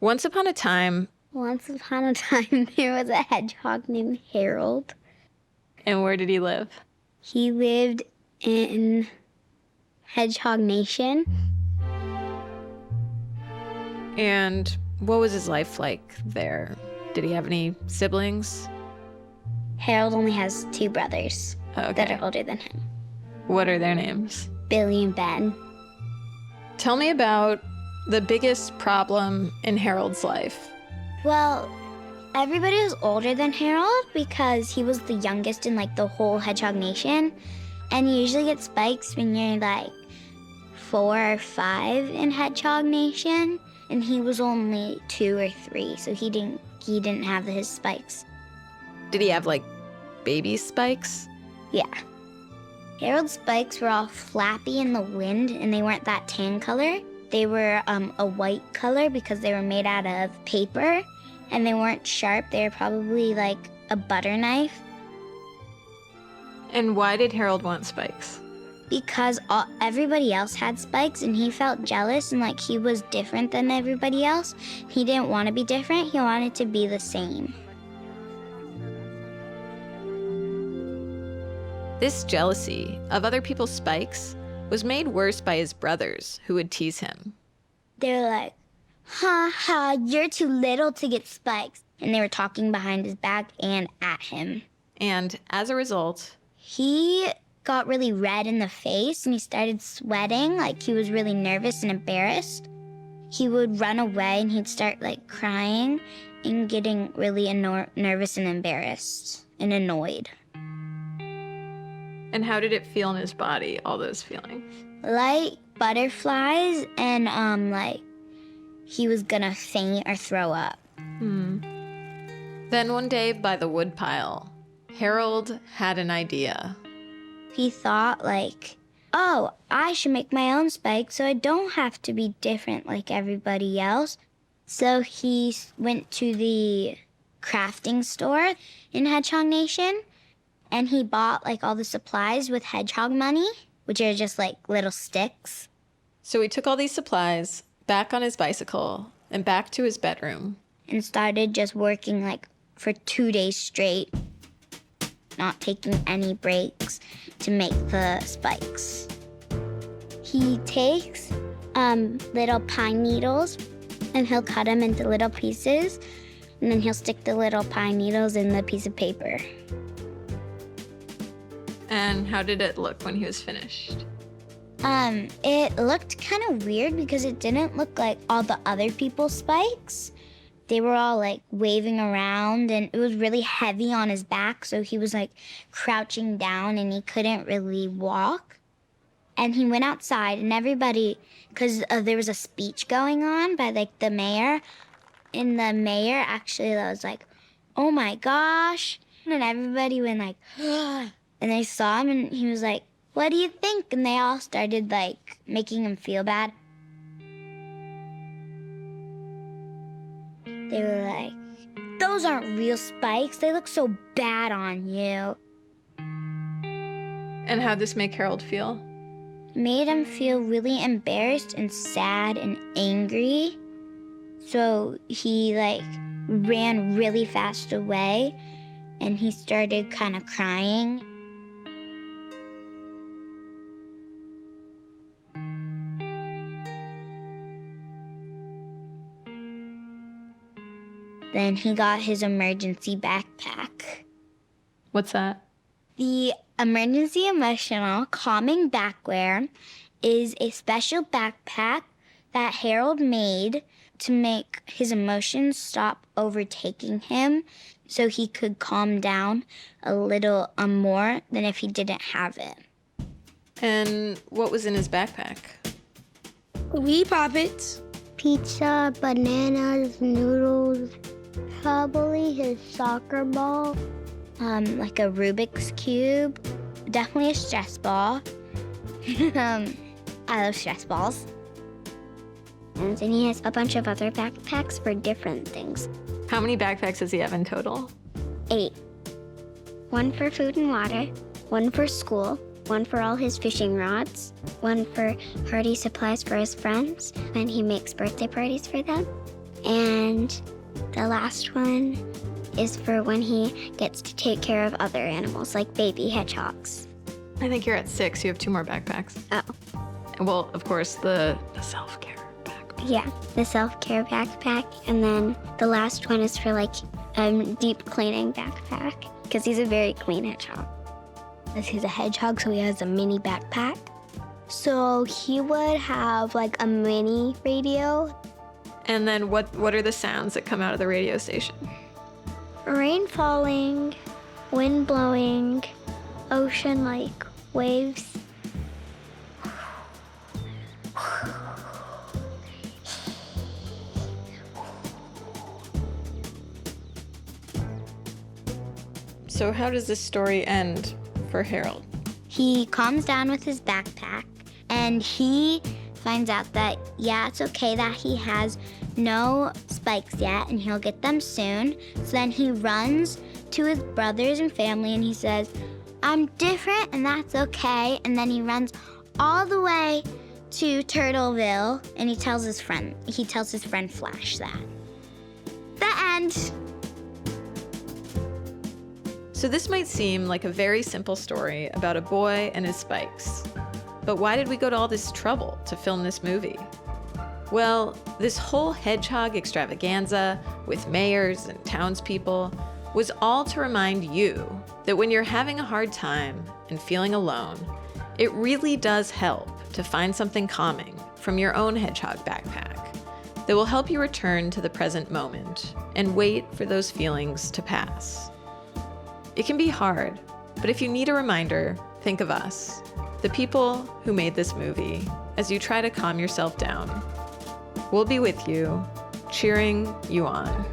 Once upon a time. Once upon a time, there was a hedgehog named Harold. And where did he live? He lived in Hedgehog Nation. And what was his life like there? Did he have any siblings? Harold only has 2 brothers that are older than him. What are their names? Billy and Ben. Tell me about the biggest problem in Harold's life. Well, everybody was older than Harold because he was the youngest in like the whole Hedgehog Nation. And you usually get spikes when you're like 4 or 5 in Hedgehog Nation. And he was only 2 or 3, so he didn't have his spikes. Did he have like baby spikes? Yeah. Harold's spikes were all flappy in the wind, and they weren't that tan color. They were a white color because they were made out of paper, and they weren't sharp. They were probably like a butter knife. And why did Harold want spikes? Because everybody else had spikes, and he felt jealous and like he was different than everybody else. He didn't want to be different. He wanted to be the same. This jealousy of other people's spikes was made worse by his brothers, who would tease him. They were like, ha ha, you're too little to get spikes. And they were talking behind his back and at him. And as a result, he got really red in the face and he started sweating, like he was really nervous and embarrassed. He would run away and he'd start like crying and getting really nervous and embarrassed and annoyed. And how did it feel in his body, all those feelings? Like butterflies and like he was gonna faint or throw up. Then one day by the woodpile, Harold had an idea. He thought like, oh, I should make my own spikes so I don't have to be different like everybody else. So he went to the crafting store in Hedgehog Nation and he bought like all the supplies with hedgehog money, which are just like little sticks. So he took all these supplies back on his bicycle and back to his bedroom. And started just working like for 2 days straight, not taking any breaks to make the spikes. He takes little pine needles and he'll cut them into little pieces and then he'll stick the little pine needles in the piece of paper. And how did it look when he was finished? It looked kind of weird because it didn't look like all the other people's spikes. They were all like waving around and it was really heavy on his back, so he was like crouching down and he couldn't really walk. And he went outside and everybody, because there was a speech going on by like the mayor, and the mayor actually was like, oh my gosh. And everybody went like, and they saw him and he was like, what do you think? And they all started like making him feel bad. They were like, those aren't real spikes. They look so bad on you. And how'd this make Harold feel? It made him feel really embarrassed and sad and angry. So he like ran really fast away and he started kind of crying. Then he got his emergency backpack. What's that? The emergency emotional calming backwear is a special backpack that Harold made to make his emotions stop overtaking him so he could calm down a little more than if he didn't have it. And what was in his backpack? Wee Poppets. Pizza, bananas, noodles, probably his soccer ball. Like a Rubik's Cube, definitely a stress ball. I love stress balls. And then he has a bunch of other backpacks for different things. How many backpacks does he have in total? 8. 1 for food and water, 1 for school, 1 for all his fishing rods, 1 for party supplies for his friends when he makes birthday parties for them, And the last one is for when he gets to take care of other animals, like baby hedgehogs. I think you're at 6. You have 2 more backpacks. Oh, And well, of course, the self-care backpack. yeah, the self-care backpack. And then the last one is for like a deep cleaning backpack, because he's a very clean hedgehog. As he's a hedgehog, so he has a mini backpack. So he would have like a mini radio. And then what are the sounds that come out of the radio station? Rain falling, wind blowing, ocean like waves. So how does this story end for Harold? He calms down with his backpack and he finds out that, yeah, it's okay that he has no spikes yet and he'll get them soon. So then he runs to his brothers and family and he says, I'm different and that's okay. And then he runs all the way to Turtleville and he tells his friend Flash that. The end. So this might seem like a very simple story about a boy and his spikes. But why did we go to all this trouble to film this movie? Well, this whole hedgehog extravaganza with mayors and townspeople was all to remind you that when you're having a hard time and feeling alone, it really does help to find something calming from your own hedgehog backpack that will help you return to the present moment and wait for those feelings to pass. It can be hard, but if you need a reminder, think of us, the people who made this movie, as you try to calm yourself down. We'll be with you, cheering you on.